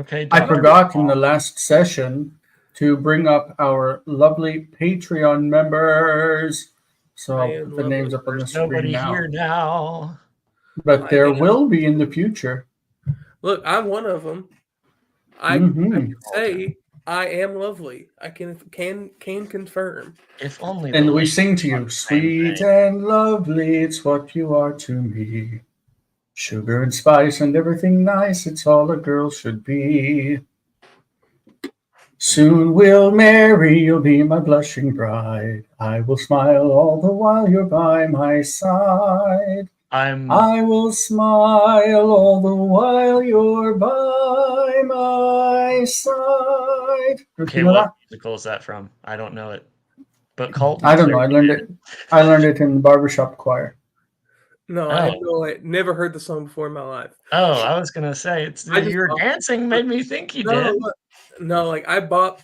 Okay, I Dr. forgot in the last session to bring up our lovely Patreon members. So I'll put the names up on the There's screen nobody now. here now. But there will be in the future. Look, I'm one of them. I can say I am lovely. I can confirm. If only. And we sing to you, sweet and lovely, it's what you are to me. Sugar and spice and everything nice, it's all a girl should be. Soon we'll marry, you'll be my blushing bride. I will smile all the while you're by my side. I will smile all the while you're by my side. Okay, what musical is that from? I don't know it. But Colton, I don't know. I learned it in the barbershop choir. No, I have never heard the song before in my life. Oh, I was gonna say your dancing made me think you did. No, like I bought.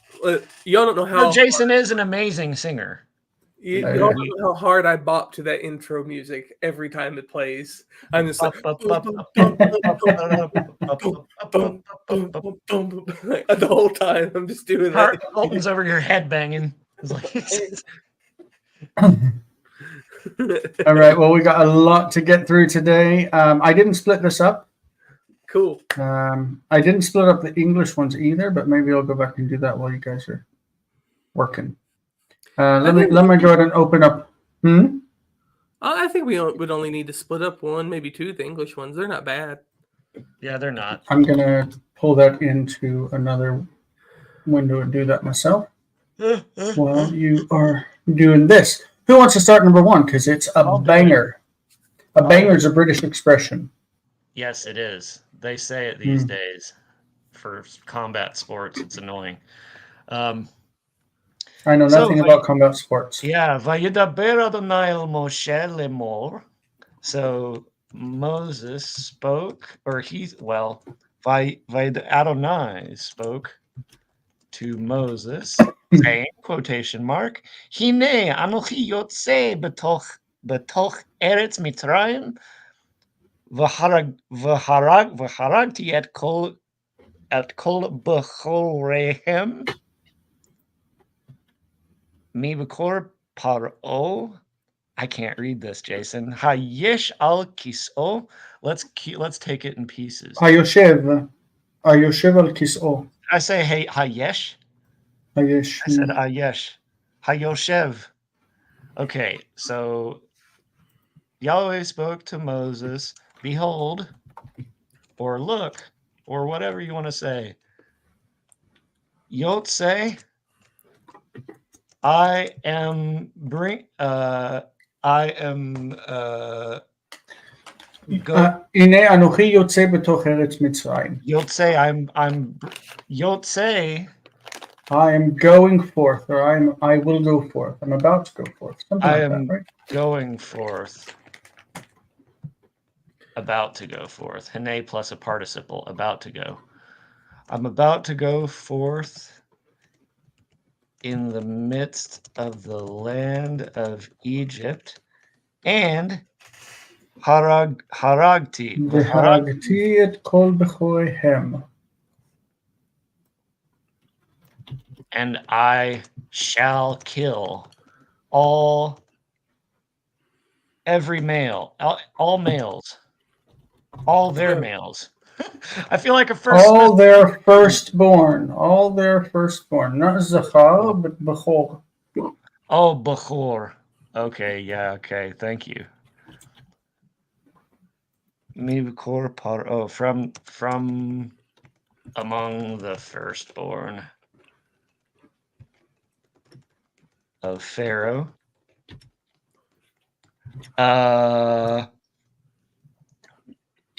Y'all don't know how. No, Jason is an amazing singer. You don't know how hard I bop to that intro music every time it plays. I'm just like the whole time. I'm just doing that. Colton's over your head banging. All right. Well, we got a lot to get through today. I didn't split this up. Cool. I didn't split up the English ones either, but maybe I'll go back and do that while you guys are working. Let me go ahead and open up. I think we would only need to split up one, maybe two of the English ones. They're not bad. Yeah, they're not. I'm gonna pull that into another window and do that myself while you are doing this. Who wants to start number one? Because it's a banger. A banger is a British expression. Yes, it is. They say it these days for combat sports. It's annoying. I know nothing about combat sports. Yeah, so Moses spoke, or Adonai spoke to Moses, saying, quotation mark, Hine anochi yotze betoch eretz Mitzrayim, v'haragti et kol bechorehem, mi b'kor paro. I can't read this, Jason. Hayesh al kiso. Let's take it in pieces. Hayoshev al kiso. I say hey hayesh. Hayesh. I said hayesh. Hayoshev. Okay, so Yahweh spoke to Moses. Behold, or look, or whatever you want to say. Yotze. I am Ine anochi yotze betoch eretz Mitzrayim. Yotze, I'm Yotze. I am going forth, or I will go forth. I'm about to go forth. Something I like am that, right? going forth. About to go forth. Hene plus a participle. About to go. I'm about to go forth in the midst of the land of Egypt, and haragti et kol bechorehem. And I shall kill every male, all males, all their males. I feel like a first. All their firstborn. Not Zachar, but Bechor. Oh, Bechor. Okay, yeah, okay. Thank you. Mi Bechor Paro. From among the firstborn of Pharaoh.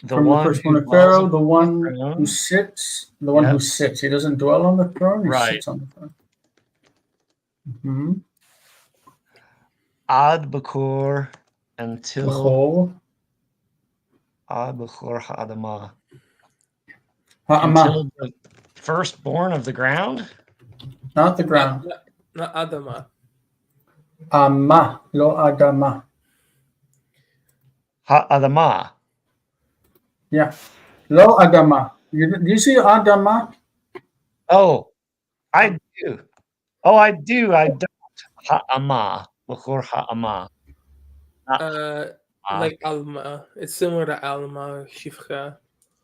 From the firstborn of Pharaoh, the one who sits. The one who sits. He doesn't dwell on the throne. He sits on the throne. Mm-hmm. Ad Bechor until Ad Bechor Ha'adamah. Until the firstborn of the ground? Not the ground. Not Adama. Amma, lo Adama. Ha'adamah. Yeah. Lo Adama. Do you see Adama? Oh, I do. Oh, I do. I don't. Ha'ama. Before ha'ama. Like Alma. It's similar to Alma Shifra.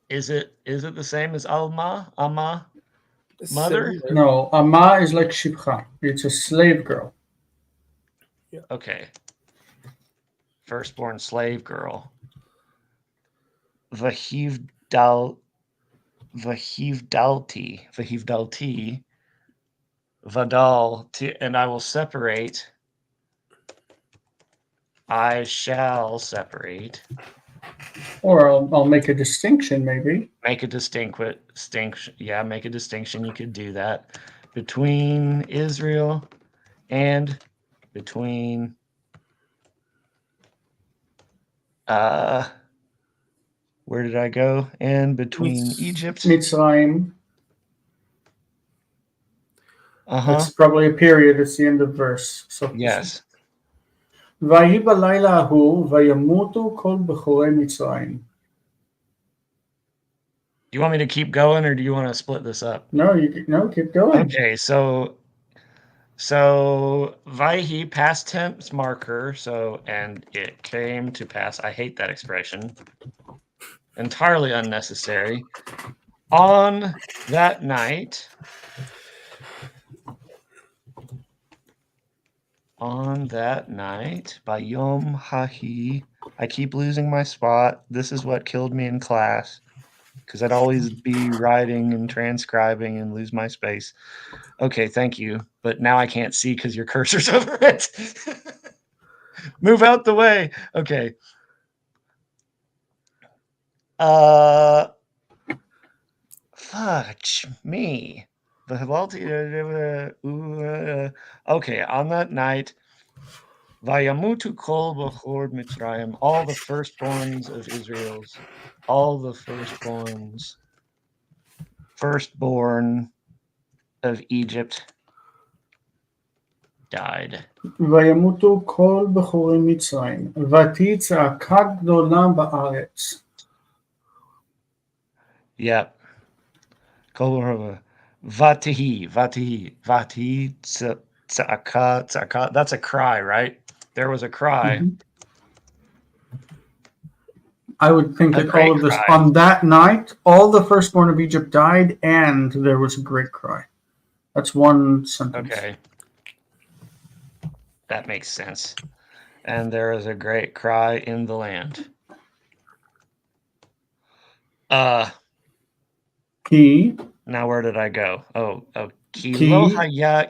Is it the same as Alma? Ama? It's Mother? similar. No, Ama is like Shipcha. It's a slave girl. Yeah. Okay. Firstborn slave girl. Vahivdalti. Vadal. And I will separate. I shall separate. Or I'll make a distinction, maybe. Make a distinction. Yeah, make a distinction. You could do that between Israel and between where did I go? And between Egypt. Mitzrayim. Uh-huh. It's probably a period. It's the end of verse. So yes. ויהי בלילה ההוא וימותו כל בכורי מצרים. Do you want me to keep going, or do you want to split this up? No, keep going. Okay, so Vaihi, past tense marker, and it came to pass. I hate that expression. Entirely unnecessary. On that night, by Yom Hahi, I keep losing my spot. This is what killed me in class, because I'd always be writing and transcribing and lose my space. Okay, thank you. But now I can't see because your cursor's over it. Move out the way. Okay. Fudge me. Okay, on that night, Vayamutu kol b'chor Mitzrayim, all the firstborns of Israel's, firstborn of Egypt died. וימותו כל בכורי מצרים, ותהי צעקה גדולה בארץ. Yep. Vatihi, tzaka. That's a cry, right? There was a cry. Mm-hmm. I would think that all of this, on that night, all the firstborn of Egypt died, and there was a great cry. That's one sentence. Okay. That makes sense. And there is a great cry in the land. Ki. Now where did I go? Ki lohaya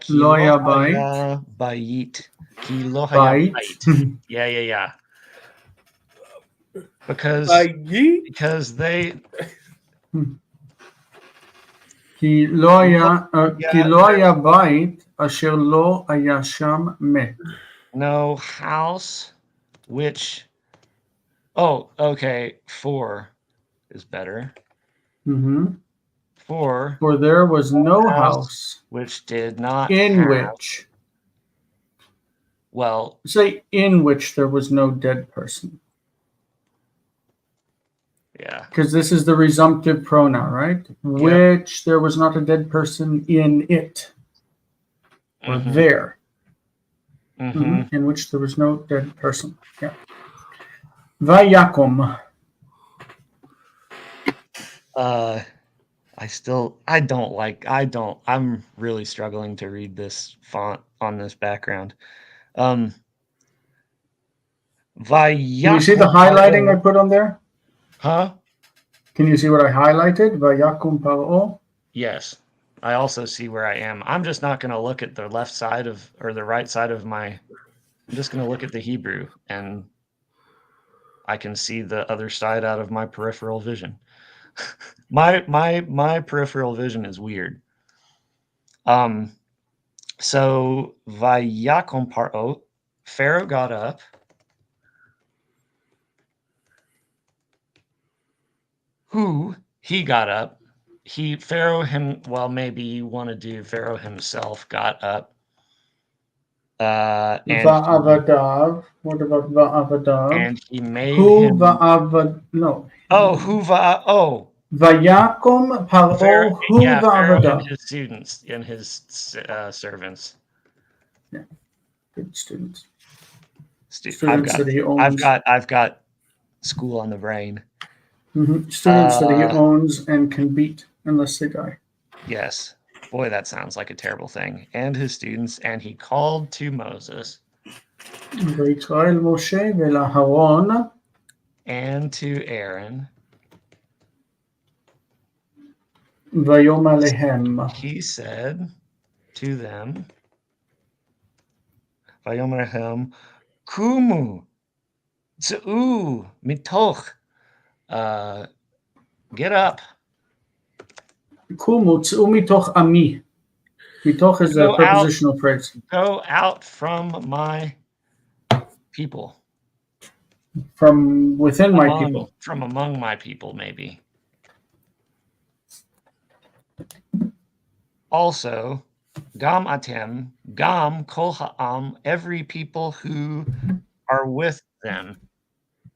bayit. Ki lohaya bayit. Yeah. Because they כי לא היה בית אשר לא היה שם מת. No house which okay, 4 is better. Mm-hmm. For there was no house which did not which say in which there was no dead person. Yeah. Because this is the resumptive pronoun, right? Yep. Which there was not a dead person in it. Or there. Mm-hmm. In which there was no dead person. Yeah. Vayakum. I'm really struggling to read this font on this background. Can you see the highlighting I put on there? Huh? Can you see what I highlighted? Vayakum paro? Yes. I also see where I am. I'm just not going to look at the left side or the right side of I'm just going to look at the Hebrew, and I can see the other side out of my peripheral vision. my peripheral vision is weird. So Vayakum paro, Pharaoh got up. He got up. Maybe you want to do Pharaoh himself got up. And Va'avadav. What about Va'avadav? And he made him. Va'avad. No. Huva. Vayakom paro hu Pharaoh and va'avada. his students and his servants. Yeah, good students. I've Students that he owns. I've got school on the brain. Students that he owns and can beat unless they die. Yes. Boy, that sounds like a terrible thing. And his students, and he called to Moses. ויקרא אל משה ואל אהרון. And to Aaron. ויאמר להם. He said to them, ויאמר להם, קומו, צאו מתוך, get up. קומו, צאו מתוך עמי. מתוך is a prepositional phrase. Go out from my people. From within my people. From among my people, maybe. Also, gam atem, gam kol ha'am, every people who are with them.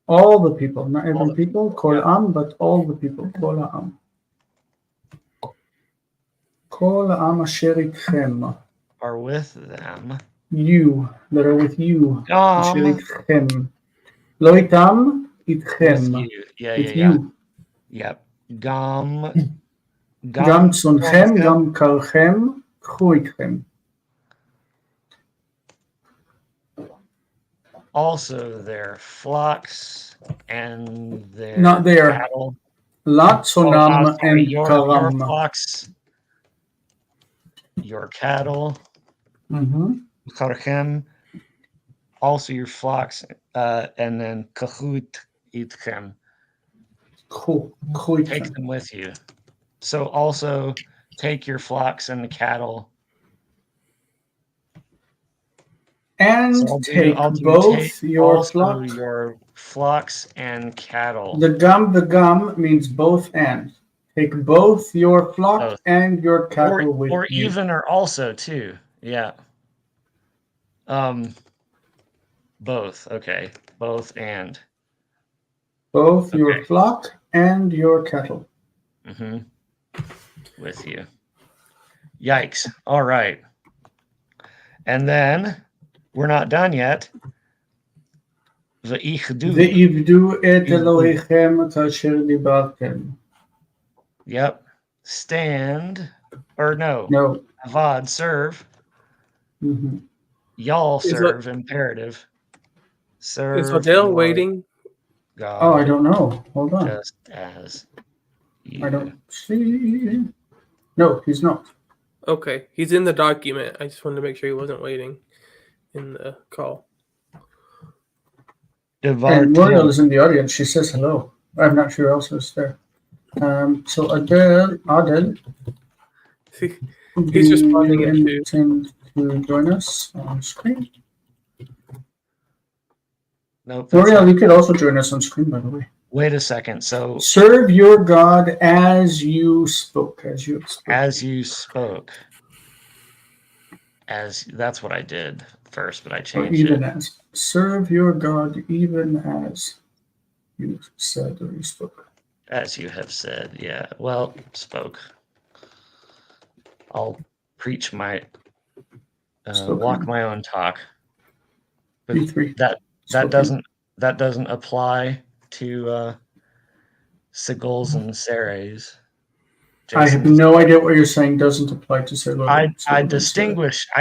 All the people, not every people, kol am, but all the people, kol ha'am. Kol ha'am asher itchem. Are with them. You, that are with you. Gam. Asher itchem. Lo itam, itchem. Yeah. You. Yep. Gam. גם צונכם, גם קרכם, קחו איתכם. Also their flocks and their not their cattle. Lot Sonam and your Karam. flocks, your cattle. Karchem, also your flocks, and then kahut itchem. Take them with you. So also take your flocks and the cattle. And so take both your flocks and cattle. The gum means both and. Take both your flock and your cattle with you. Or even or also too. Yeah. Both. Okay. Both and. Both your flock and your cattle. With you. Yikes. All right. And then we're not done yet. Ve'ivdu et Elohechem kasher dibartem. Yep. Stand, or no. Avad, serve. Y'all serve, imperative. Serve. Is Odell waiting? God, oh, I don't know. Hold on. Just as you. I don't see. No, he's not. Okay, he's in the document. I just wanted to make sure he wasn't waiting in the call. And Muriel is in the audience. She says hello. I'm not sure who else is there. So Adele, he's responding into to join us on screen. Nope. Muriel, you could also join us on screen, by the way. Wait a second. So serve your God as you spoke, as you spoke. As you spoke. As that's what I did first, but I changed even it. As. Serve your God even as you said or you spoke. As you have said, yeah. Well, spoke. I'll preach my walk my own talk. But that doesn't apply to Sigils and Sares. I have no idea what you're saying. Doesn't apply to Sigils. I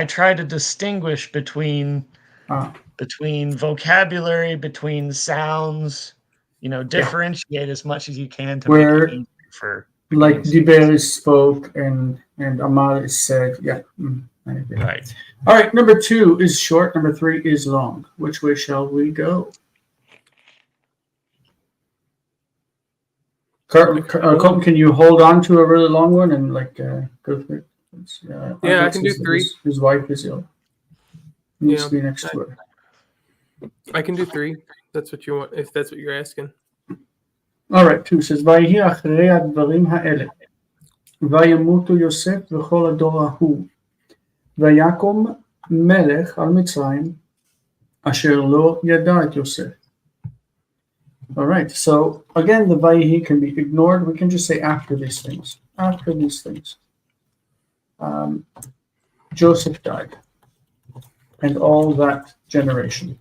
try to distinguish between vocabulary, between sounds. Differentiate as much as you can to make it easy for. Like Diber is spoke and Amal is said. Yeah. Right. All right. Number 2 is short. Number 3 is long. Which way shall we go? Colton, can you hold on to a really long one and go through it? I can do 3. His wife is ill. He needs to be next to her. I can do 3. That's what you want, if that's what you're asking. All right, 2 says, ויהי אחרי הדברים האלה, וימותו יוסף וכל הדור ההוא, ויקום מלך על מצרים, אשר לא ידע את יוסף. All right. So again, the Vayhi can be ignored. We can just say after these things. After these things. Joseph died, and all that generation.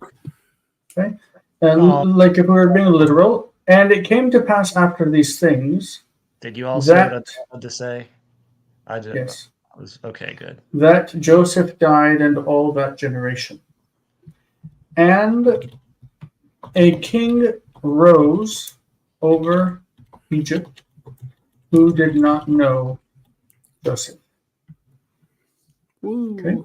Okay? And like if we were being literal, and it came to pass after these things. Did you all say what I wanted to say? I did. Yes. Okay, good. That Joseph died and all that generation. And a king rose over Egypt who did not know Joseph. Okay.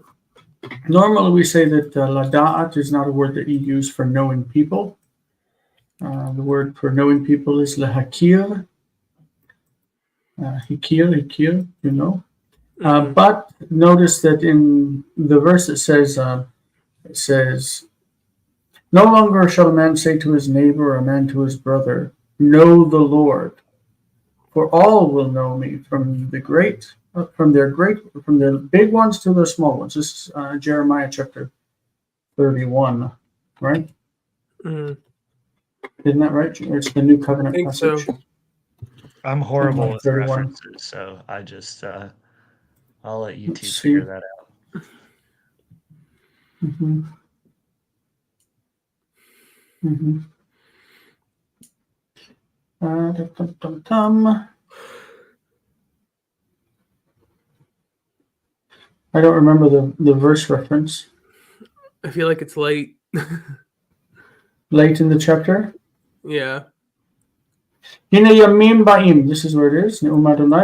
Normally we say that lada'at is not a word that you use for knowing people. The word for knowing people is lahakir. Hikir, you know. But notice that in the verse it says, no longer shall a man say to his neighbor or a man to his brother, know the Lord, for all will know me, from the big ones to the small ones. This is Jeremiah chapter 31, right? Isn't that right? It's the New Covenant passage. So. I'm horrible with references, so I just I'll let you two figure that out. Mm-hmm. Mm-hmm. I don't remember the verse reference. I feel like it's late. Late in the chapter? Yeah. הנה ימים באים, this is where it is, נאום אדוני,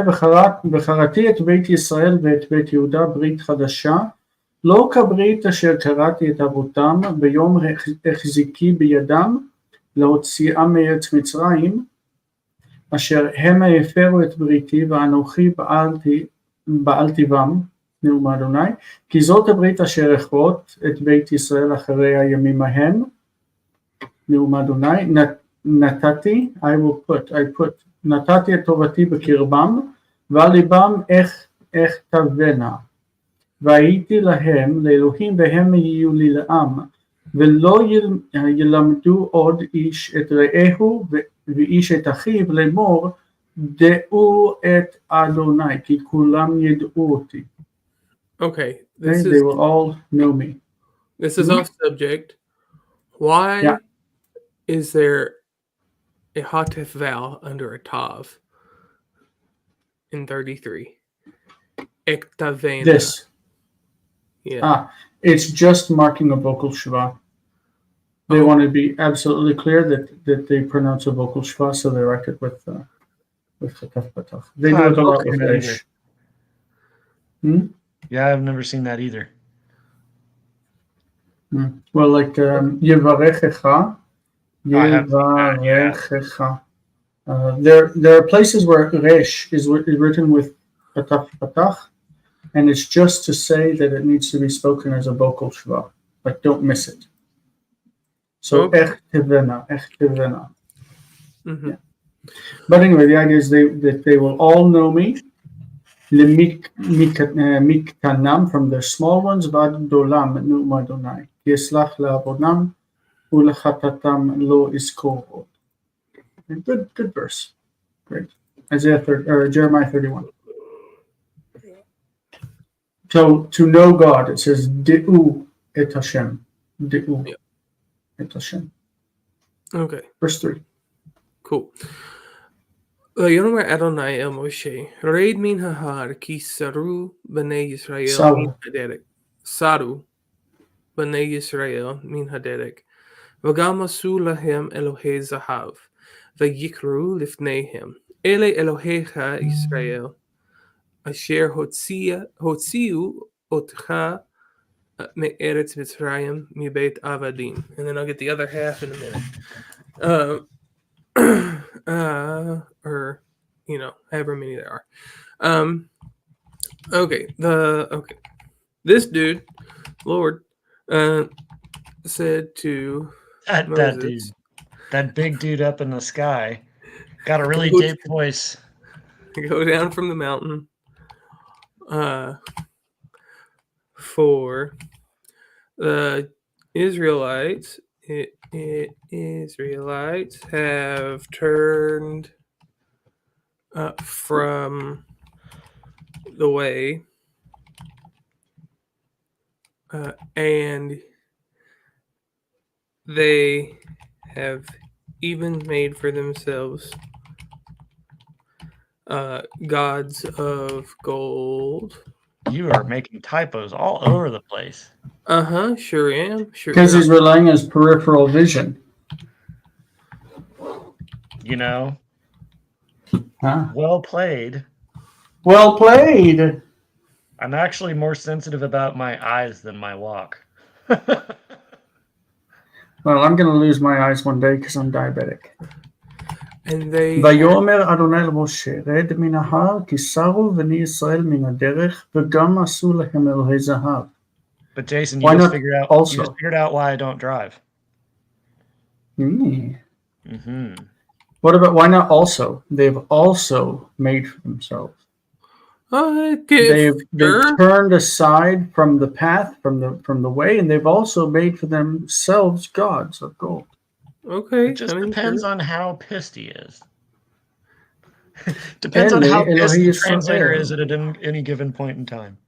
וחרתי את בית ישראל ואת בית יהודה ברית חדשה, לא כברית אשר קראתי את אבותם ביום החזיקי בידם, להוציאם מארץ מצרים, אשר המה הפרו את בריתי ואנוכי בעלתי בם, נאום אדוני, כי זאת הברית אשר אכרות את בית ישראל אחרי הימים ההם, נאום אדוני, נתתי, I put, נתתי את טובתי בקרבם, ועל ליבם אכתבנה, והייתי להם לאלוהים והם יהיו לי לעם, ולא ילמדו עוד איש את רעהו ואיש את אחיו לאמור, דעו את אדוני, כי כולם ידעו אותי. Okay, They will all know me. This is off subject. Why is there a hatef vowel under a tav in 33? Ektavena. This. Yeah. It's just marking a vocal shva. They want to be absolutely clear that they pronounce a vocal shva, so they write it with chetaf patach. They do it a lot with resh. Yeah, I've never seen that either. Well, like Yevarechecha. There are places where resh is written with patach patach, and it's just to say that it needs to be spoken as a vocal shva. Like, don't miss it. So echtevena. Yeah. But anyway, the idea is that they will all know me. Miktanam, from the small ones,vad dolam nu'um Adonai. Yeslach le'avonam u'lechatatam lo iskor. Good verse. Great. Jeremiah 31. So to know God, it says De'u et Hashem. De'u et Hashem. Okay. Verse 3. Cool. ויאמר אדוני אל משה, רד מן ההר, כי סרו בני ישראל מן הדרך. סרו בני ישראל מן הדרך, וגם עשו להם אלוהי זהב, ויקראו לפניהם, אלה אלוהיך ישראל, אשר הוציאו אותך מארץ מצרים מבית עבדים. And then I'll get the other half in a minute. Or however many there are. This dude, Lord, said to that dude, that big dude up in the sky, got a really deep voice. Go down from the mountain, for the Israelites Israelites have turned from the way, and they have even made for themselves gods of gold. You are making typos all over the place. Sure am. Sure. Because he's relying on his peripheral vision. You know? Huh? Well played. Well played. I'm actually more sensitive about my eyes than my walk. Well, I'm going to lose my eyes one day because I'm diabetic. And they ויאמר אדוני למשה, רד מן ההר, כי סרו בני ישראל מן הדרך, וגם עשו להם אלוהי זהב. But Jason, Why you just not figured out. also? You just figured out why I don't drive. What about why not also? They've also made for themselves. They've turned aside from the path, from the way, and they've also made for themselves gods of gold. Okay. It just depends on how pissed he is. Depends on how pissed the translator is at any given point in time.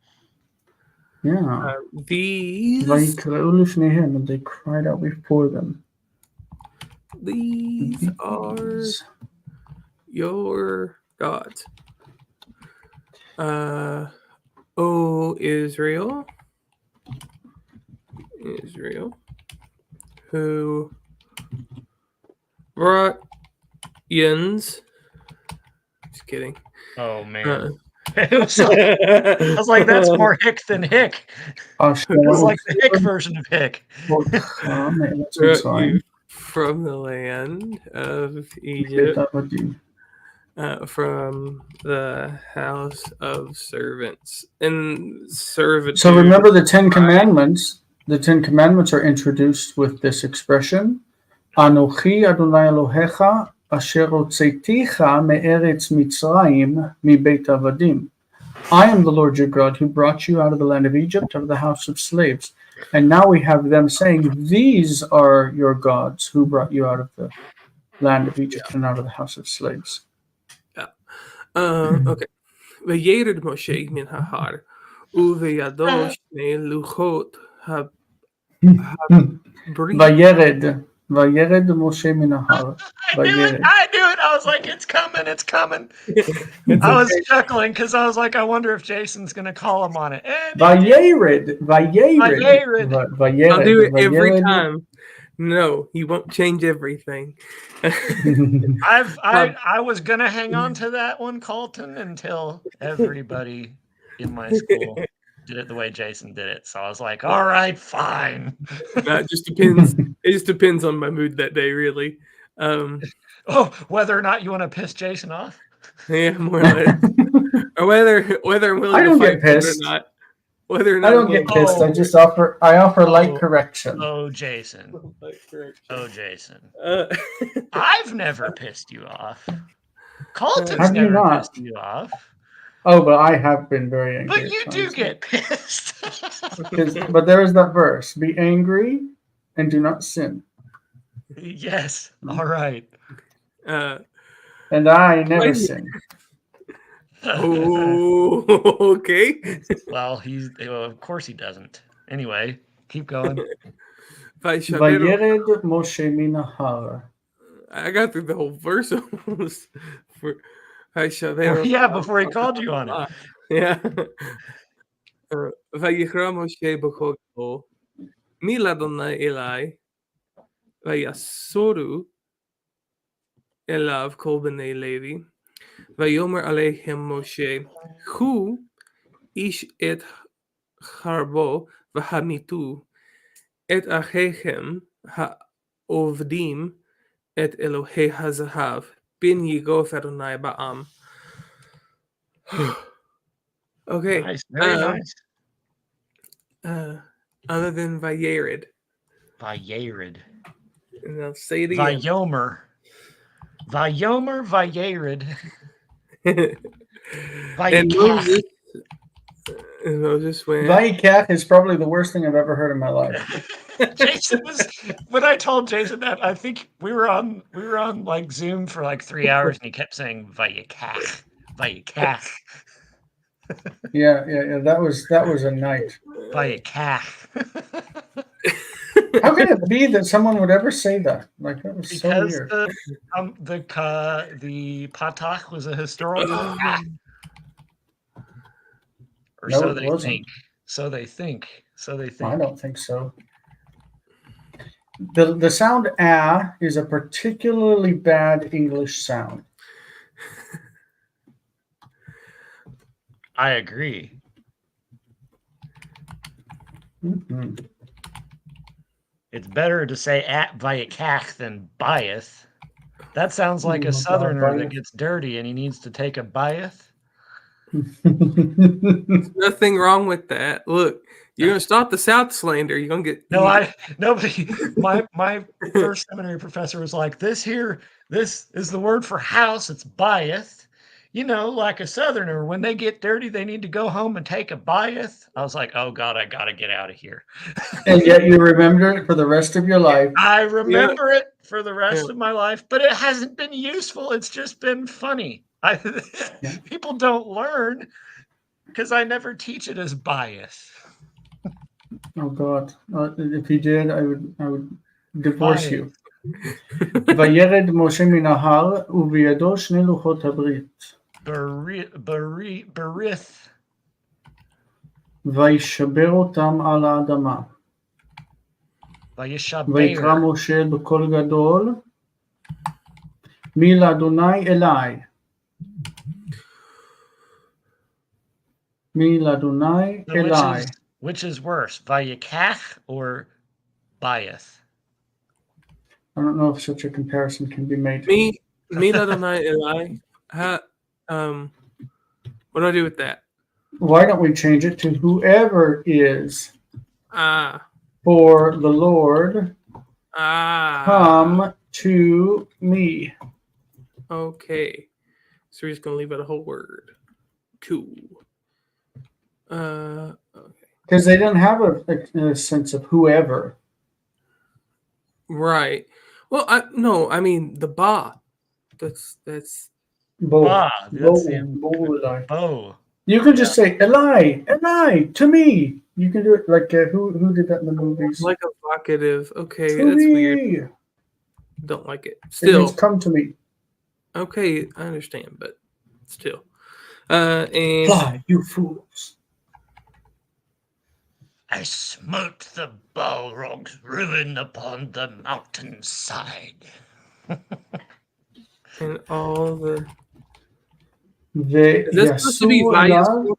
Yeah. These. And they cried out before them. These are your gods. O Israel, who brought Yins. Just kidding. Oh man. I was like, that's more hick than hick. It's like the hick version of hick. From the land of Egypt, from the house of servants and servitude. So remember the 10 Commandments. The 10 Commandments are introduced with this expression, Anochi Adonai Elohecha asher hotzeiticha me'eretz Mitzrayim mibeit avadim. I am the Lord your God who brought you out of the land of Egypt, out of the house of slaves. And now we have them saying, these are your gods who brought you out of the land of Egypt and out of the house of slaves. Yeah. Okay. וירד משה מן ההר, ובידו שני לוחות הברית. וירד משה מן ההר. I knew it. I was like, it's coming. I was chuckling because I was like, I wonder if Jason's going to call him on it. Vayered. I'll do it every time. No, he won't change everything. I was going to hang on to that one, Colton, until everybody in my school did it the way Jason did it. So I was like, all right, fine. That just depends. It just depends on my mood that day, really. Whether or not you want to piss Jason off? Yeah, more or less. Or whether I'm willing to fight or not. Whether or not I don't get pissed. I offer light correction. Oh, Jason. I've never pissed you off. Colton's never pissed you off. Oh, but I have been very angry. But you do get pissed. But there is that verse: "Be angry and do not sin." Yes. All right. And I never sin. Oh, okay. Well, of course he doesn't. Anyway, keep going. Vayered Moshe min hahar. I got through the whole verse almost. Before he called you on it. Yeah. ויקרא משה בקולו מי לאדוני אלי ויסורו אליו כל בני לוי ויאמר עליהם משה הוא איש את חרבו והמיתו את אחיכם העובדים את אלוהי הזהב פן יגוף אדוני בעם. Okay. Nice, very nice. Other than Vayered. And I'll say it again. Vayered. And Moses went. Vayikach is probably the worst thing I've ever heard in my life. Jason was when I told Jason that, I think we were on like Zoom for like 3 hours and he kept saying Vayikach. Vayikach. Yeah. That was a night. Vayikach. How can it be that someone would ever say that? Like that was so Because weird. the Patach was a historical or No, so it they wasn't. think. So they think. I don't think so. The sound "ah" is a particularly bad English sound. I agree. Mm-hmm. It's better to say at Vayikach than Biath. That sounds like a Oh, southerner God, that gets dirty and he needs to take a Biath. Nothing wrong with that. Look, you're gonna start the South slander. You're gonna get Nobody. My first seminary professor was like, this is the word for house. It's Biath. You know, like a southerner, when they get dirty, they need to go home and take a Biath. I was like, oh God, I gotta get out of here. And yet you remember it for the rest of your life. I remember it for the rest of my life, but it hasn't been useful. It's just been funny. People don't learn because I never teach it as bias. Oh God! If you did, I would divorce you. וירד משה מן ההר ובידו שני לוחות הברית. Berith. וישבר אותם על האדמה. ויקרא משה בקול גדול מי לאדוני אליי. מי לאדוני אליי. Which is worse, Vayikach or Biath? I don't know if such a comparison can be made. Me Ladonai Eli. What do I do with that? Why don't we change it to whoever is for the Lord come to me. Okay. So we're just gonna leave out a whole word. Cool. Okay. Because they didn't have a sense of whoever. Right. Well, I mean the ba. That's Bo. Ba. Bo. You can just say Eli, to me. You can do it like who did that in the movies? Like a vocative. Okay, that's weird. Don't like it. Still, it means come to me. Okay, I understand, but still. And fly, you fools. I smote the Balrog's ruin upon the mountainside. And all the... Is this supposed to be Vayasuru.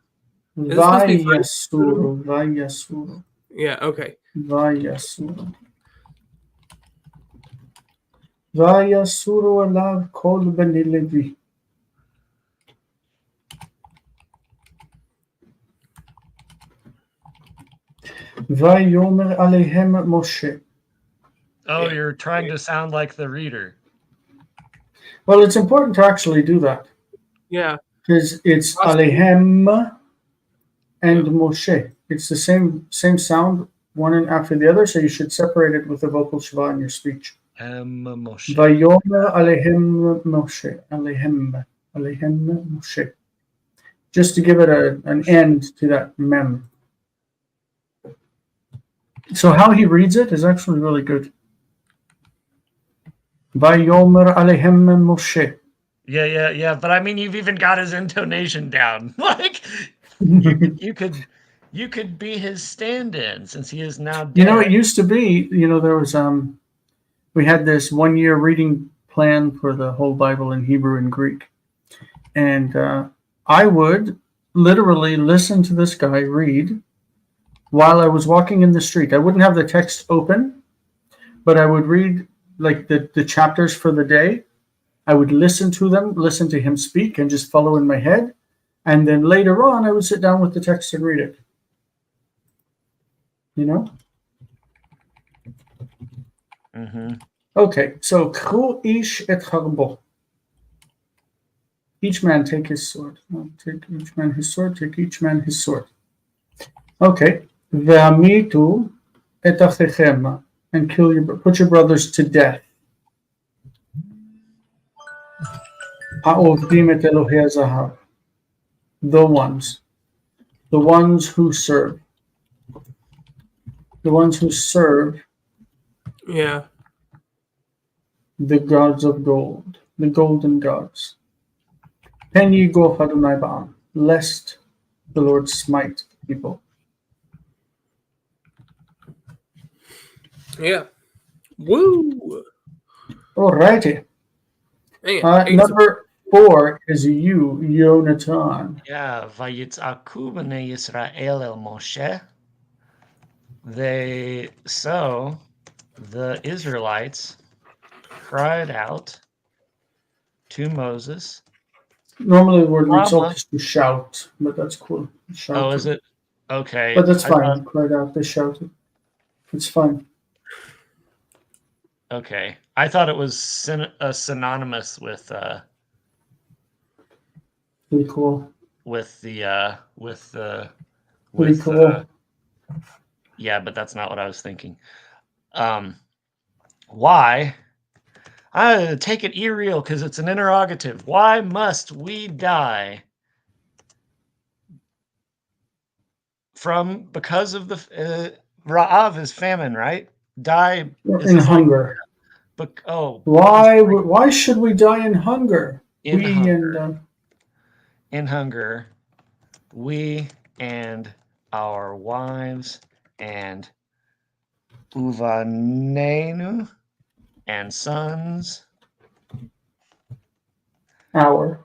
Yeah, okay. Vayasuru. Vayasuru alav kol bnei Levi. Vayomer alehem Moshe. Oh, you're trying to sound like the reader. Well, it's important to actually do that. Yeah. Because it's alehem and Moshe. It's the same sound, one after the other, so you should separate it with the vocal shva in your speech. Moshe. Vayomer alehem Moshe. Alehem Moshe. Just to give it an end to that mem. So how he reads it is actually really good. Vayomer alehem Moshe. Yeah. But I mean, you've even got his intonation down. Like you could be his stand-in since he is now dead. You know, it used to be. You know, there was we had this 1-year reading plan for the whole Bible in Hebrew and Greek, and I would literally listen to this guy read while I was walking in the street. I wouldn't have the text open, but I would read like the chapters for the day. I would listen to him speak and just follow in my head. And then later on, I would sit down with the text and read it. You know? Mm-hmm. Okay, so Kru ish et harbo. Each man take his sword. Take each man his sword. Take each man his sword. Okay. Ve'amitu et achechem, and put your brothers to death. Ha'ovdim et Elohei Zahav, the ones who serve, Yeah. the gods of gold, the golden gods. Pen ye gof Adonai ba'am, lest the Lord smite the people. Yeah. Woo! Alrighty. Number 4 is you, Yonatan. Yeah, Vayitzaku b'nei Yisrael el Moshe. The Israelites cried out to Moses. Normally the word result is to shout, but that's cool. Shouted. Oh, is it? Okay. But that's fine. Cried out, they shouted. It's fine. Okay. I thought it was synonymous with pretty cool. Pretty cool. Yeah, but that's not what I was thinking. Why? I take it real because it's an interrogative. Why must we die? Because of the Ra'av is famine, right? Die in hunger. Why should we die in hunger? In hunger, we and our wives and uvanenu and sons. Our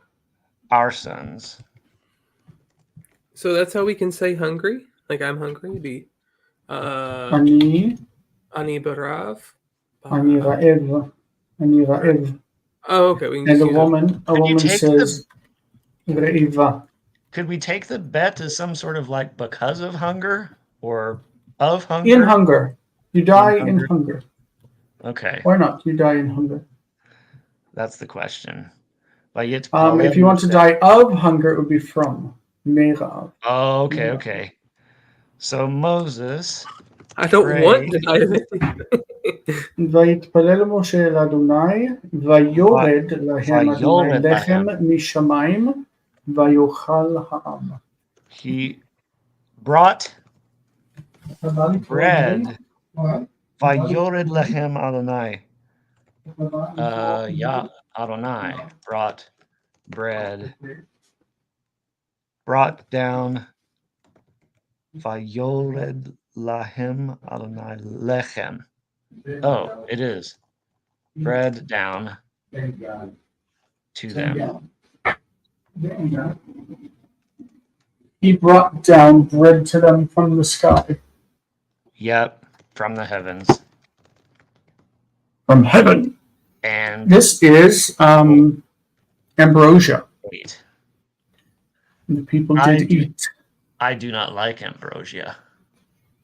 sons. So that's how we can say hungry? Like I'm hungry? Ani barav. Ani ra'ev. Oh, okay. We can and a woman says re'iva. Could we take the bet as some sort of like because of hunger or of hunger? In hunger. You die in hunger. Okay. Why not? You die in hunger. That's the question. If you want to die of hunger, it would be from Meirav. Oh, okay, okay. So Moses. I don't want to die of anything. ויתפלל משה אל אדוני, ויורד להם אדוני לחם משמיים, ויאכל העם. He brought bread. Vayored lehem Adonai. Adonai brought bread. Brought down. Vayored lahem Adonai lechem. Oh, it is bread down to them. He brought down bread to them from the sky. Yep, from the heavens. From heaven. And this is ambrosia. Wait. The people did eat. I do not like ambrosia.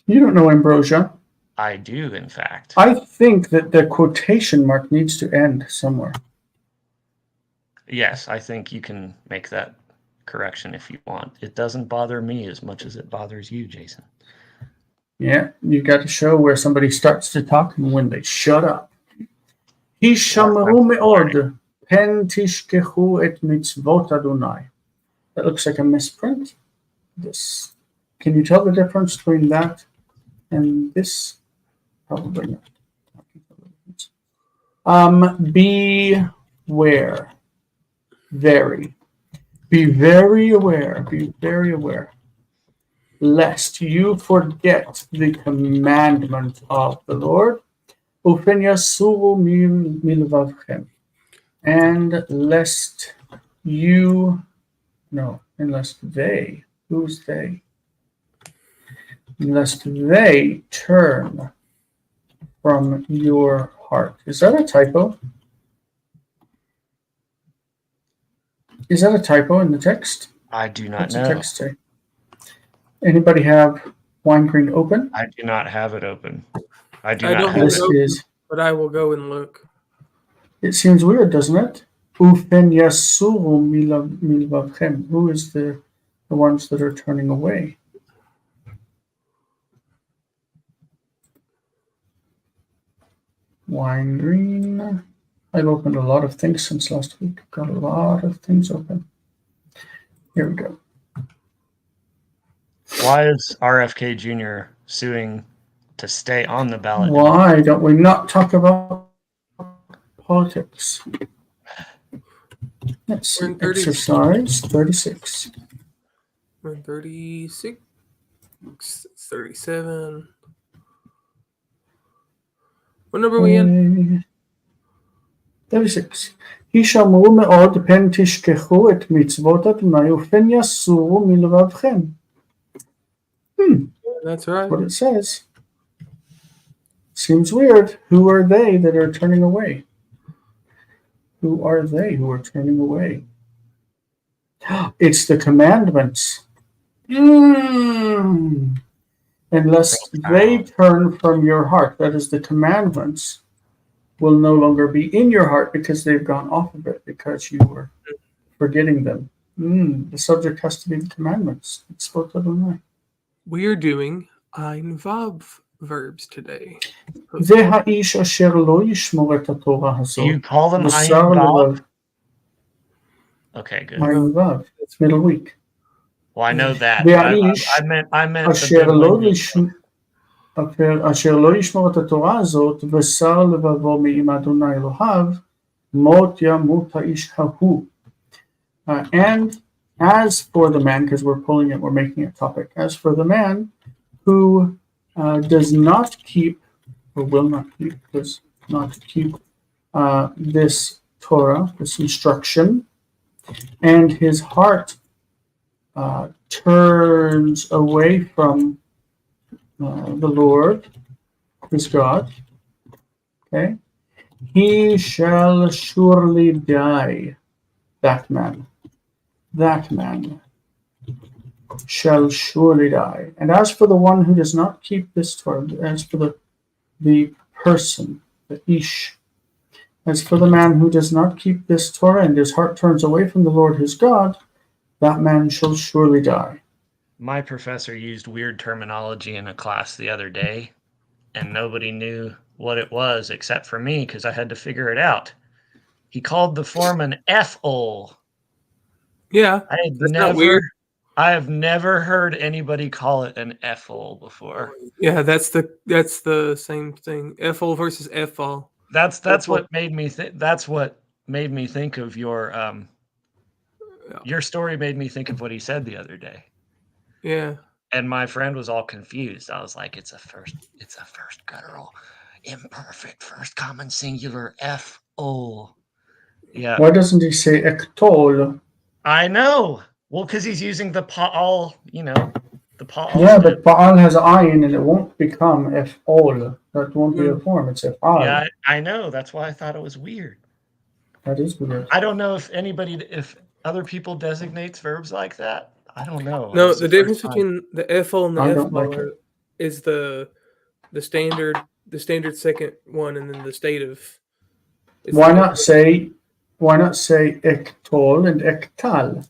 You don't know ambrosia? I do, in fact. I think that the quotation mark needs to end somewhere. Yes, I think you can make that correction if you want. It doesn't bother me as much as it bothers you, Jason. Yeah, you got to show where somebody starts to talk and when they shut up. Hishamru me'od, pen tishkechu et mitzvot Adonai. That looks like a misprint. This. Can you tell the difference between that and this? Probably not. Beware. Be very aware. Lest you forget the commandment of the Lord. And lest they, who's they? Lest they turn from your heart. Is that a typo? Is that a typo in the text? I do not What's know. What's the text say? Anybody have Weingreen open? I do not have it open. I don't have it open, but I will go and look. It seems weird, doesn't it? Ufen yasuru milvavchem. Who is the ones that are turning away? Weingreen. I've opened a lot of things since last week. Got a lot of things open. Here we go. Why is RFK Jr. suing to stay on the ballot? Why don't we not talk about politics? Let's see. Exercise 36. We're in 36. 37. What number are we in? 36. הישמרו מאוד פן תשכחו את מצוות אדוני ופן יסורו מלבבכם. That's right. What it says. Seems weird. Who are they that are turning away? Who are they who are turning away? It's the commandments. Unless they turn from your heart, that is, the commandments will no longer be in your heart because they've gone off of it because you were forgetting them. The subject has to be the commandments. It's supposed to be. We're doing Ein Vav verbs today. והאיש אשר לא ישמור את התורה הזאת. You call them Ein בשר Vav? לבב. Okay, good. Ein Vav. Middle week. Well, I know that. והאיש I meant אשר לא ישמור את התורה הזאת, בשר לבבו מעם אדוני אלוהיו, מות ימות האיש ההוא. And as for the man, because we're pulling it, we're making it topic. As for the man who does not keep, or will not keep, does not keep this Torah, this instruction, and his heart turns away from the Lord, his God, okay, he shall surely die. That man shall surely die. And as for the one who does not keep this Torah, as for the person, the ish, as for the man who does not keep this Torah and his heart turns away from the Lord his God, that man shall surely die. My professor used weird terminology in a class the other day, and nobody knew what it was except for me because I had to figure it out. He called the form an F-ol. Yeah, that's not weird. I have never heard anybody call it an F-ol before. Yeah, that's the same thing. F-ol versus F-ol. That's what made me think. That's what made me think of your story. Made me think of what he said the other day. Yeah. And my friend was all confused. I was like, it's a first guttural, imperfect, first common singular F-ol. Yeah. Why doesn't he say ektol? I know. Well, because he's using the pa'al, the pa'al. Yeah, but pa'al has ayin and it won't become f-ol. That won't be a form. It's f-al. Yeah, I know. That's why I thought it was weird. That is weird. I don't know if other people designates verbs like that. I don't know. No, the difference between the F-ol and the F-ol is the standard second one and then the stative. Why not say ektol and ektal?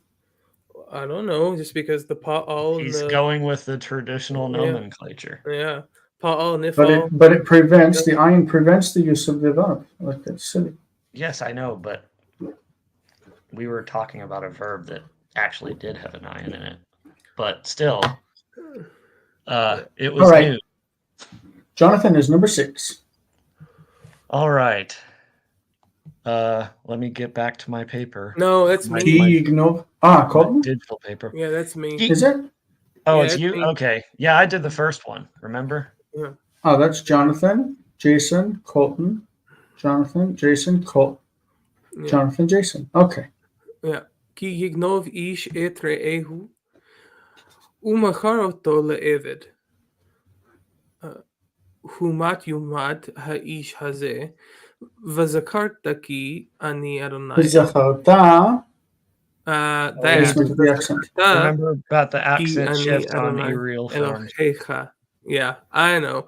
I don't know, just because the pa'al. He's going with the traditional nomenclature. Yeah, pa'al and ifal. But it prevents the ayin prevents the use of the verb. Like that's silly. Yes, I know, but we were talking about a verb that actually did have an ayin in it. But still, it was all right. new. Jonathan is number 6. All right. Let me get back to my paper. No, that's me. Colton? Digital paper. Yeah, that's me. Is it? Oh, it's you? Me. Okay. Yeah, I did the first one. Remember? Yeah. Oh, that's Jonathan, Jason, Colton. Jonathan, Jason, Colton. Yeah. Jonathan, Jason. Okay. Yeah. Ki yignov ish et re'ehu umachar oto le'eved humat yumad ha'ish hazeh v'zakarta ki ani Adonai. V'zakarta. The accent. Remember about the accent shift on Ariel forms. Yeah, I know.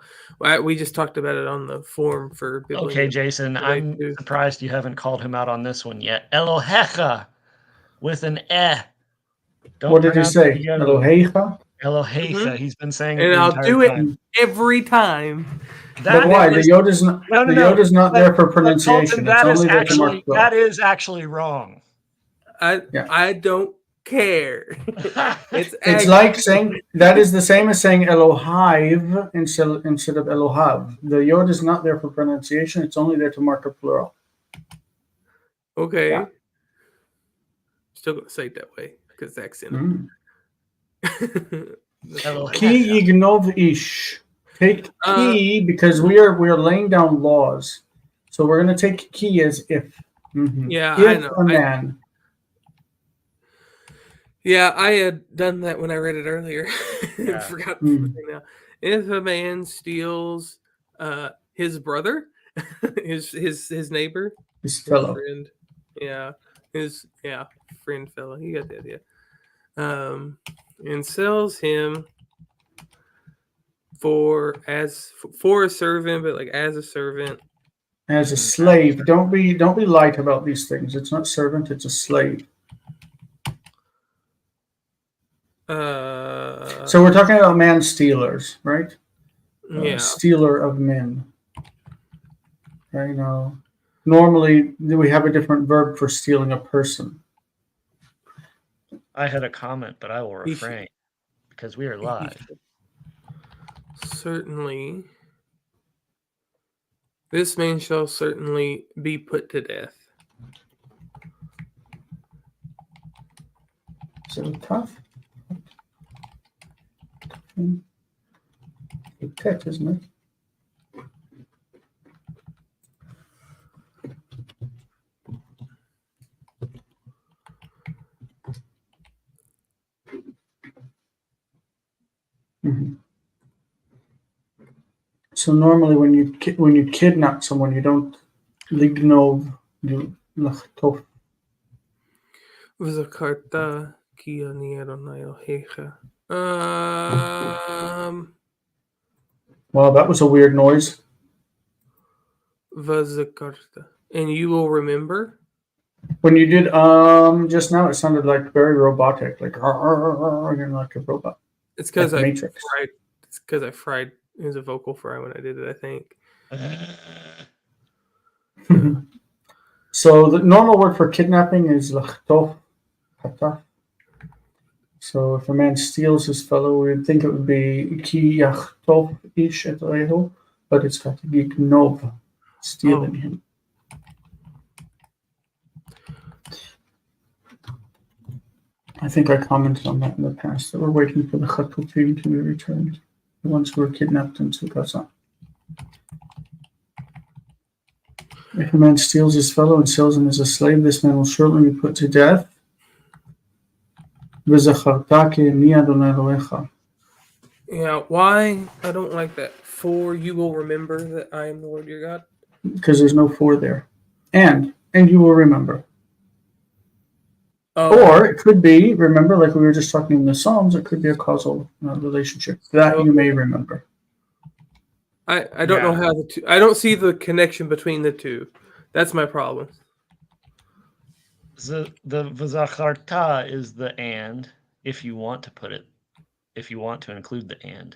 We just talked about it on the form for Biblical. Okay, Jason, I'm surprised you haven't called him out on this one yet. Elohecha with an eh. What did he say? Elohecha? Eloheicha. He's been saying it And the I'll entire do it time. every time. But why? The Yoda's not. No. The Yoda's not there for But pronunciation. Colton, It's only there to mark the. that is actually wrong. I don't care. It's like saying that is the same as saying Elohiv instead of Elohav. The Yod is not there for pronunciation. It's only there to mark a plural. Okay. Yeah. Still gonna say it that way because it's accent. Ki yignov ish. Take ki because we are laying down laws. So we're gonna take ki as if. Yeah, if I know. a man. Yeah, I had done that when I read it earlier. Yeah. Forgot now. If a man steals his brother, his neighbor, His fellow. friend, friend fellow. You got the idea. And sells him for a servant, but like as a servant. As a slave. Don't be light about these things. It's not servant, it's a slave. So we're talking about man stealers, right? Yeah. Stealer of men. Right now. Normally we have a different verb for stealing a person. I had a comment, but I will refrain because we are live. Certainly. This man shall certainly be put to death. Is it tough? It's tough, isn't it? Mm-hmm. So normally when you kidnap someone, you don't lignov, you lachtof. V'zakarta ki ani Adonai Elohecha. Wow, that was a weird noise. V'zakarta. And you will remember? When you did just now, it sounded like very robotic, like like a robot. It's because like Matrix. It's because I fried. It was a vocal fry when I did it, I think. So the normal word for kidnapping is lachtof, hataf. So if a man steals his fellow, we'd think it would be ki yachtov ish et reho, but it's got to be gnov, stealing him. I think I commented on that in the past, that we're waiting for the Chatufim to be returned, the ones who were kidnapped into Gaza. If a man steals his fellow and sells him as a slave, this man will shortly be put to death. Yeah, why? I don't like that. For you will remember that I am the Lord your God. Because there's no for there. And you will remember. Or it could be, remember, like we were just talking in the Psalms, it could be a causal relationship that you may remember. I don't know how the two. I don't see the connection between the two. That's my problem. The v'zacharta is the and, if you want to put it, if you want to include the and.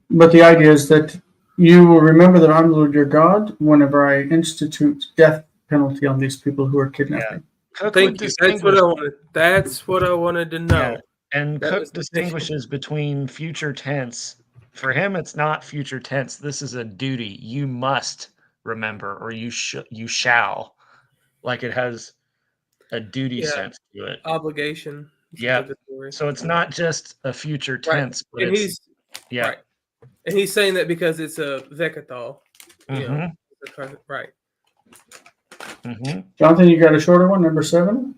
But the idea is that you will remember that I'm the Lord your God whenever I institute death penalty on these people who are kidnapping. Yeah. Thank you. That's what I wanted. That's what I wanted to know. Yeah. And Cook distinguishes between future tense. For him, it's not future tense. This is a duty. You must remember, or you shall. Like it has a duty sense to it. Obligation. Yeah. So it's not just a future tense, but and it's right. And he's saying that because it's a vekatal. Right. Jonathan, you got a shorter one, number 7?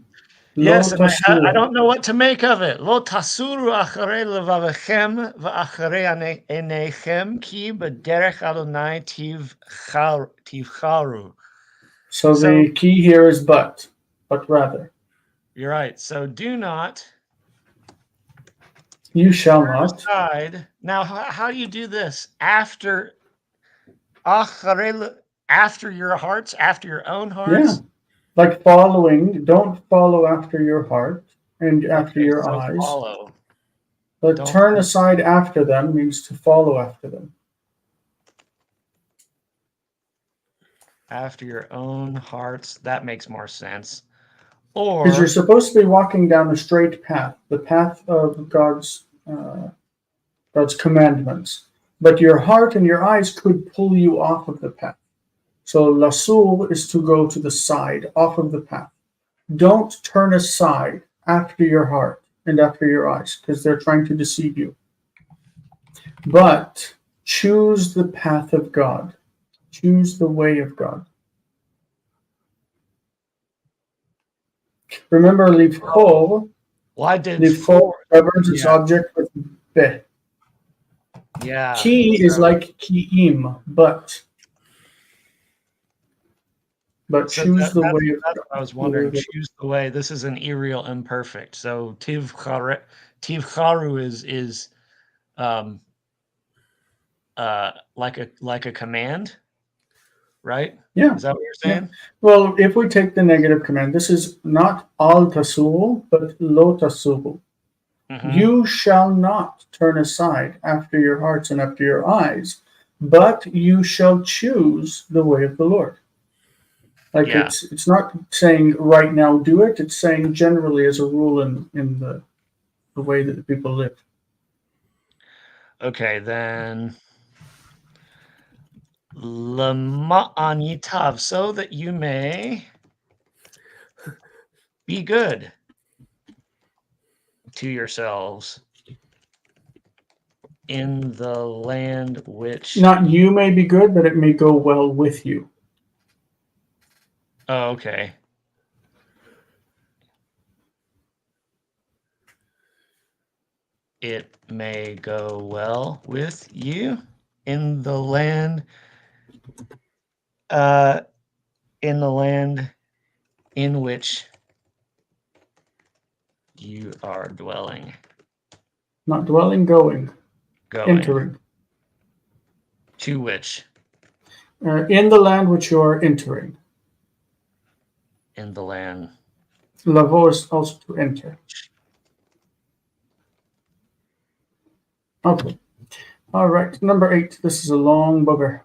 Yes, and I don't know what to make of it. Lo tasuru acharei levavechem v'acharei einechem ki b'derech Adonai tivcharu. So the key here is but rather. You're right. So do not. You shall not. Aside. Now, how do you do this? After your hearts, after your own hearts? Yeah. Like following, don't follow after your heart. and after your so eyes. follow. But Don't turn follow. aside after them means to follow after them. After your own hearts, that makes more sense. Because you're Or supposed to be walking down the straight path, the path of God's commandments. But your heart and your eyes could pull you off of the path. So lasur is to go to the side, off of the path. Don't turn aside after your heart and after your eyes, because they're trying to deceive you. But choose the path of God. Choose the way of God. Remember, livchor. why did Livchor governs its object with be. Yeah. Ki is like ki'im, but So choose the way of that's God. what I was wondering. Choose the way. This is an aerial imperfect. So tivcharu is like a command, right? Yeah. Is that what you're saying? Yeah. Well, if we take the negative command, this is not al tasuru, but lo tasuru. You shall not turn aside after your hearts and after your eyes, but you shall choose the way of the Lord. Like it's not saying right now do it, it's saying generally as a rule in the way that the people live. Okay, then Lama'anitav, so that you may be good to yourselves in the land which... Not you may be good, but it may go well with you. Oh, okay. It may go well with you in the land in which you are dwelling. Not dwelling, going. Entering. To which? In the land which you are entering. In the land. Lavo is also to enter. Okay. All right. Number 8. This is a long bugger.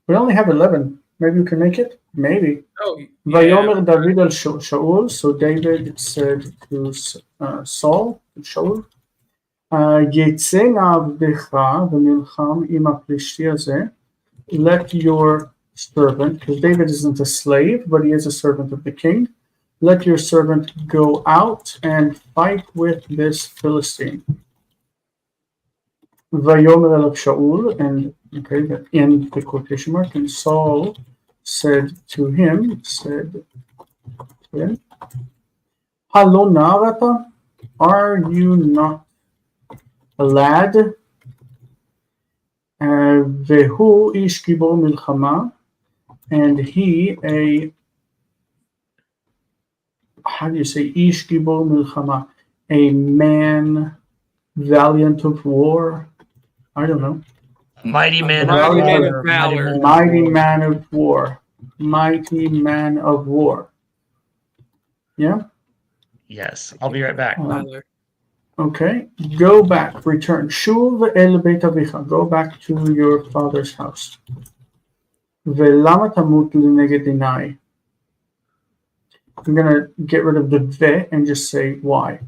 We only have 11. Maybe we can make it? Maybe. Oh, Vayomer David al Shaul. So David said to Saul, Shaul, יצא לעבדך ונלחם עם הפלישתי הזה. Let your servant, because David isn't a slave, but he is a servant of the king, let your servant go out and fight with this Philistine. Vayomer el Shaul, and okay, that in the quotation mark, and Saul said to him, Halo narata, are you not a lad? Vehu ish gibor milchama, and he a, how do you say ish gibor milchama? A man valiant of war. I don't know. Mighty man of valor. Mighty man of war. Mighty man of war. Yeah? Yes. I'll be right back. Okay. Go back. Return. Shuv el beit avicha. Go back to your father's house. Velama tamut lineged inai. I'm going to get rid of the ve and just say why.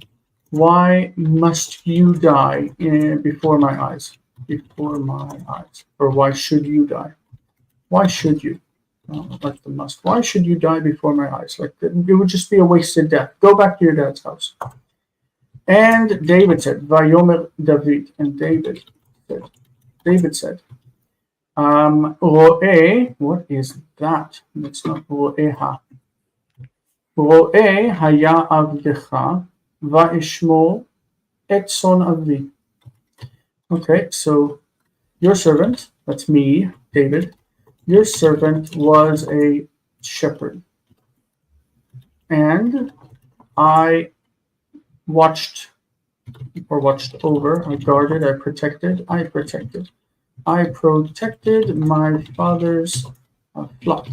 Why must you die before my eyes? Before my eyes. Or why should you die? Why should you? Like the must. Why should you die before my eyes? Like it would just be a wasted death. Go back to your dad's house. And David said, Vayomer David. And David said, Ro'eh, what is that? It's not Ro'eha. Ro'eh haya avdecha va'ishmor et son avi. Okay, so your servant, that's me, David, your servant was a shepherd. And I watched over, I guarded, I protected my father's flock.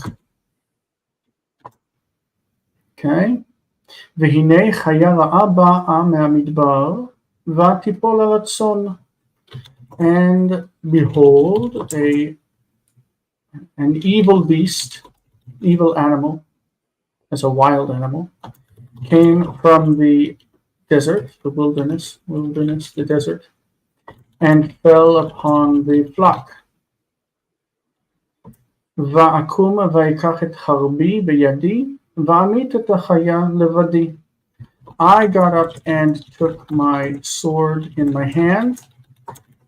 Okay, והנה חיה רעה באה מהמדבר, ותיפול על הצאן. And behold, an evil beast, evil animal, as a wild animal, came from the desert, the wilderness, the desert, and fell upon the flock. ואקום ויקח את חרבי בידי, ואמית את החיה לבדי. I got up and took my sword in my hand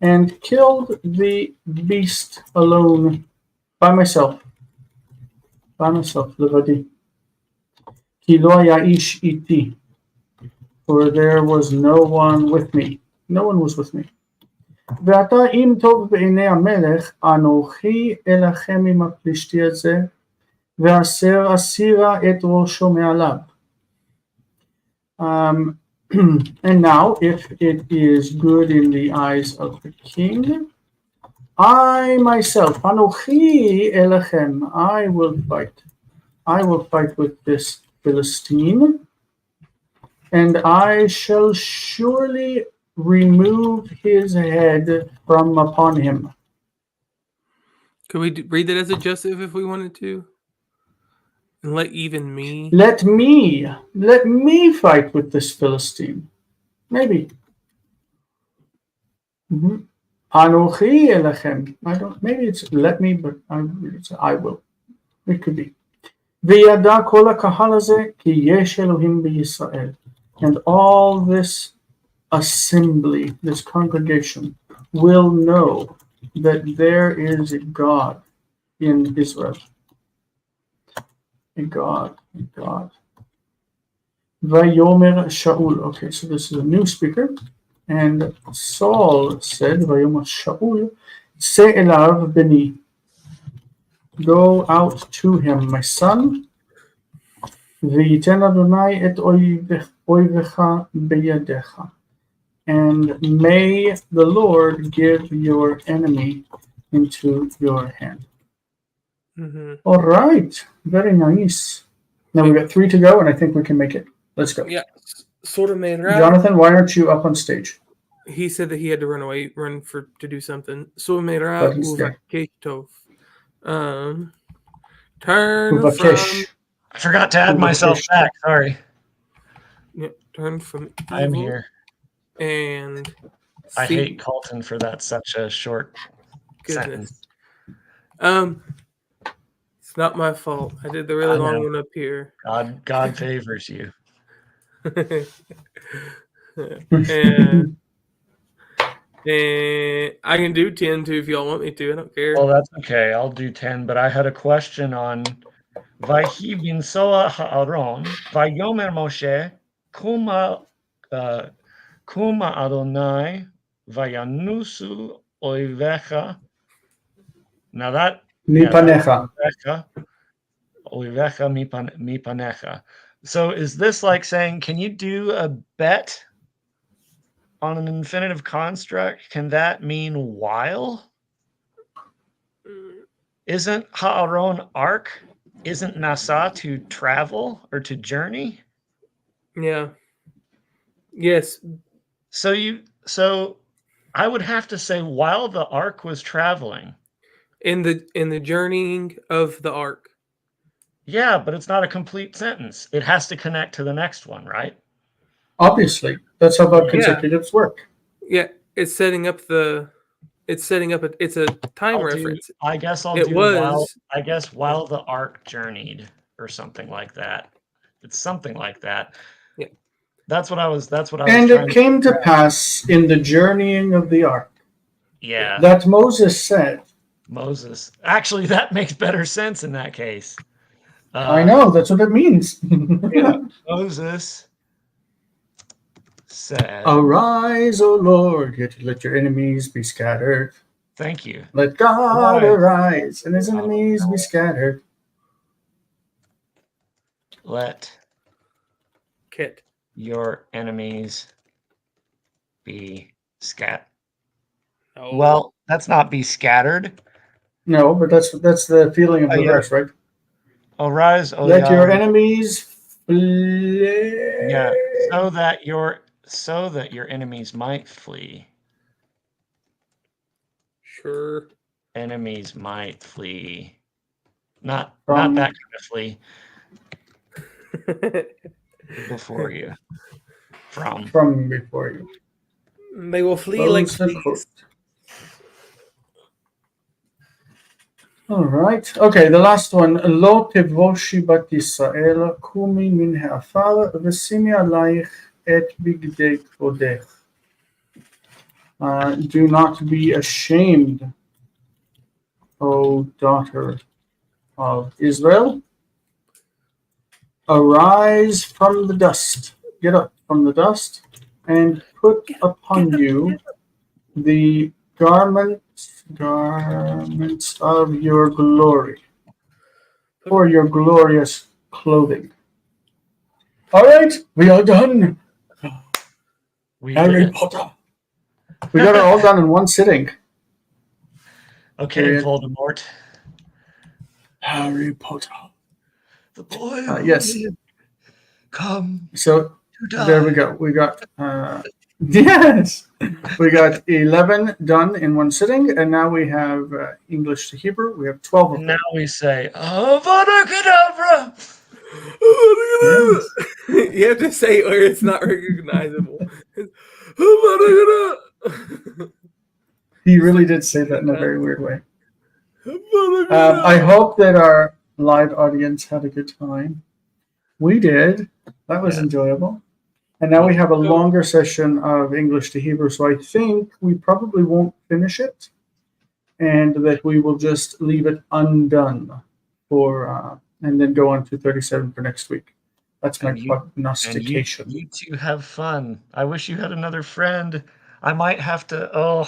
and killed the beast alone, by myself, לבדי. כי לא היה איש איתי, for there was no one with me. No one was with me. ועתה אם טוב בעיני המלך, אנוכי אלחם עם הפלישתי הזה, ואסר אסירה את ראשו מעליו. And now, if it is good in the eyes of the king, I myself, Anochi Elechem, I will fight. I will fight with this Philistine, and I shall surely remove his head from upon him. Could we read that as a Joseph if we wanted to? And let me fight with this Philistine. Maybe. Anochi Elechem. Maybe it's let me, but I will. It could be. וידע כל הקהל הזה כי יש אלוהים בישראל. And all this assembly, this congregation, will know that there is a God in Israel. A God. Vayomer Shaul. Okay, so this is a new speaker. And Saul said, Vayomer Shaul, Se elav beni. Go out to him, my son. V'yiten Adonai et oivecha beyadecha. And may the Lord give your enemy into your hand. All right. Very nice. Now we've got 3 to go, and I think we can make it. Let's go. Yeah. Sort of made right. Jonathan, why aren't you up on stage? He said that he had to run to do something. So made right. Turn from. I forgot to add myself back. Sorry. Yep. Turn from evil. I'm here. And I hate Colton for that such a short sentence. It's not my fault. I did the really long one up here. God favors you. and I can do 10 too if y'all want me to. I don't care. Well, that's okay. I'll do 10. But I had a question on Vayhi bin Soa Ha'aron, Vayomer Moshe, Kuma Adonai, Vayanusu Oivecha. Now that Mipanecha. Oivecha mipanecha. So is this like saying, can you do a bet on an infinitive construct? Can that mean while? Isn't Ha'aron ark? Isn't Nasa to travel or to journey? Yeah. Yes. So I would have to say while the ark was traveling. In the journeying of the ark. Yeah, but it's not a complete sentence. It has to connect to the next one, right? Obviously. That's how about consecutives work. Yeah, it's setting up it's a time reference. I guess while the ark journeyed or something like that. It's something like that. Yeah. That's what I was And it came to pass in the journeying of the ark. Yeah. That Moses said. Moses. Actually, that makes better sense in that case. I know, that's what it means. Yeah, Moses said, Arise, O Lord, let your enemies be scattered. Thank you. Let God arise, and his enemies be scattered. Let your enemies be scattered. Oh. Well, that's not be scattered. No, but that's the feeling of the verse, right? Arise, O let your enemies Yeah, so that your enemies might flee. Sure. Enemies might flee. Not that kind of flee. Before you. From before you. They will flee like fleas. All right. Okay, the last one. Lo tevoshi bat Yisrael, kumi min ha'afar, v'simi alayich et bigdei kvodech. Do not be ashamed, O daughter of Israel. Arise from the dust. Get up from the dust and put upon you the garments of your glory, or your glorious clothing. All right, we are done. Harry Potter. We got it all done in one sitting. Okay, period. Voldemort. Harry Potter. The boy yes. Come. So there we go. We got yes. We got 11 done in one sitting, and now we have English to Hebrew. We have 12 of them. Now we say Avada Kedavra. Yes. You have to say it or it's not recognizable. He really did say that in a very weird way. I hope that our live audience had a good time. We did. That was enjoyable. And now we have a longer session of English to Hebrew, so I think we probably won't finish it, and that we will just leave it undone for, and then go on to 37 for next week. That's my prognostication. And you two have fun. I wish you had another friend. I might have to. Oh,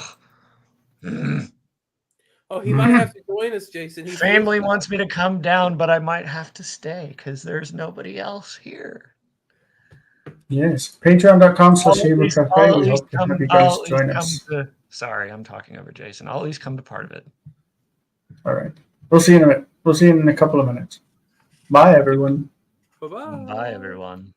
he might have to join us, Jason. Family wants me to come down, but I might have to stay because there's nobody else here. Yes, patreon.com/Hebrew Cafe. We hope to have you guys join us. Sorry, I'm talking over Jason. I'll at least come to part of it. All right. We'll see you in a minute. We'll see you in a couple of minutes. Bye, everyone. Bye-bye. Bye, everyone.